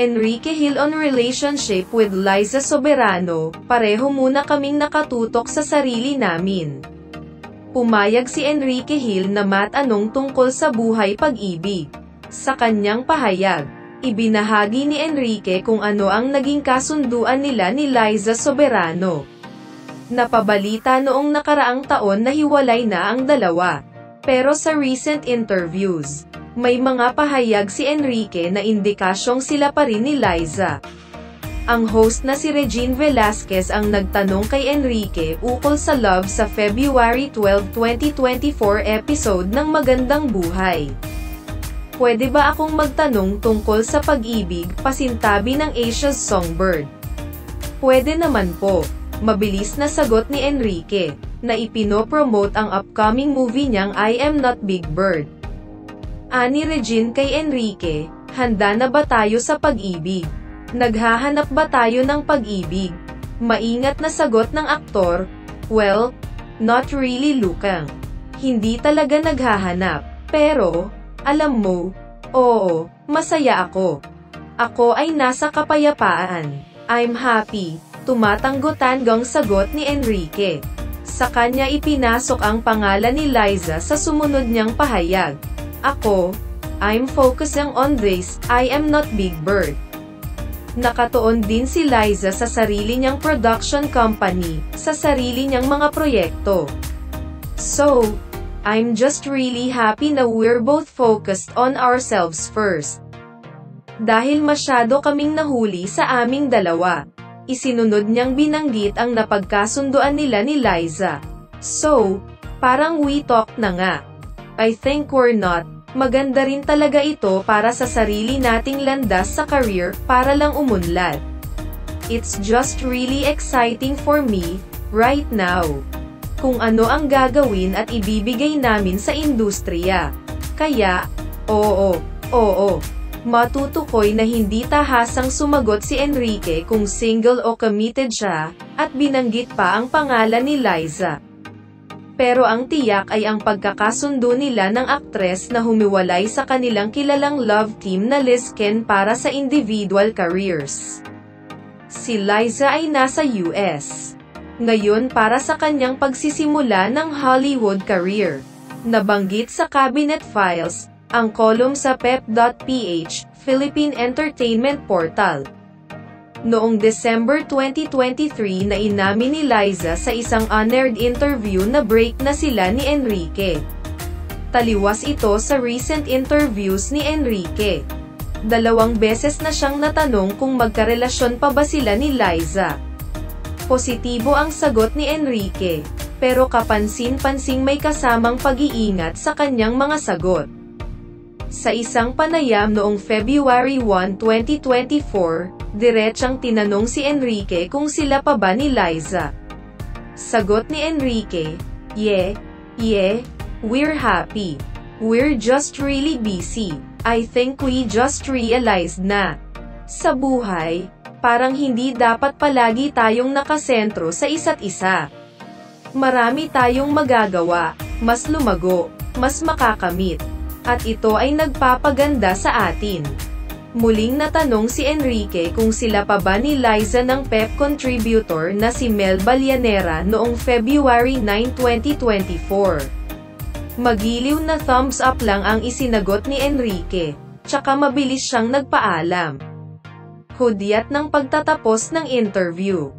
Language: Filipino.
Enrique Hill on relationship with Liza Soberano, pareho muna kaming nakatutok sa sarili namin. Pumayag si Enrique Hill na matanong tungkol sa buhay pag-ibig. Sa kanyang pahayag, ibinahagi ni Enrique kung ano ang naging kasunduan nila ni Liza Soberano. Napabalita noong nakaraang taon na hiwalay na ang dalawa. Pero sa recent interviews, may mga pahayag si Enrique na indikasyong sila pa rin ni Liza. Ang host na si Regine Velasquez ang nagtanong kay Enrique ukol sa love sa February 12, 2024 episode ng Magandang Buhay. Pwede ba akong magtanong tungkol sa pag-ibig, pasintabi ng Asia's Songbird? Pwede naman po, mabilis na sagot ni Enrique, na ipinopromote ang upcoming movie niyang I Am Not Big Bird. Ani Regine kay Enrique, handa na ba tayo sa pag-ibig? Naghahanap ba tayo ng pag-ibig? Maingat na sagot ng aktor, well, not really Lukang. Hindi talaga naghahanap, pero, alam mo, oo, masaya ako. Ako ay nasa kapayapaan. I'm happy, tumatanggo-tanggang sagot ni Enrique. Sa kanya ipinasok ang pangalan ni Liza sa sumunod niyang pahayag. Ako, I'm focusing on this, I am not Big Bird. Nakatuon din si Liza sa sarili niyang production company, sa sarili niyang mga proyekto. So, I'm just really happy na we're both focused on ourselves first. Dahil masyado kaming nahuli sa aming dalawa. Isinunod niyang binanggit ang napagkasunduan nila ni Liza. So, parang we talk na nga. I think we're not. Maganda rin talaga ito para sa sarili nating landas sa career, para lang umunlad. It's just really exciting for me, right now. Kung ano ang gagawin at ibibigay namin sa industriya. Kaya, oo. Matutukoy na hindi tahasang sumagot si Enrique kung single o committed siya, at binanggit pa ang pangalan ni Liza. Pero ang tiyak ay ang pagkakasundo nila ng aktres na humiwalay sa kanilang kilalang love team na Liz Ken para sa individual careers. Si Liza ay nasa US ngayon para sa kanyang pagsisimula ng Hollywood career. Nabanggit sa Cabinet Files, ang column sa pep.ph, Philippine Entertainment Portal. Noong December 2023 na inamin ni Liza sa isang unaired interview na break na sila ni Enrique. Taliwas ito sa recent interviews ni Enrique. 2 beses na siyang natanong kung magkarelasyon pa ba sila ni Liza. Positibo ang sagot ni Enrique, pero kapansin-pansing may kasamang pag-iingat sa kanyang mga sagot. Sa isang panayam noong February 1, 2024, diretsang tinanong si Enrique kung sila pa ba ni Liza. Sagot ni Enrique, yeah, we're happy. We're just really busy. I think we just realized na, sa buhay, parang hindi dapat palagi tayong nakasentro sa isa't isa. Marami tayong magagawa, mas lumago, mas makakamit. At ito ay nagpapaganda sa atin. Muling natanong si Enrique kung sila pa ba ni Liza ng Pep contributor na si Mel Balyanera noong February 9, 2024. Magiliw na thumbs up lang ang isinagot ni Enrique, tsaka mabilis siyang nagpaalam. Hudyat ng pagtatapos ng interview.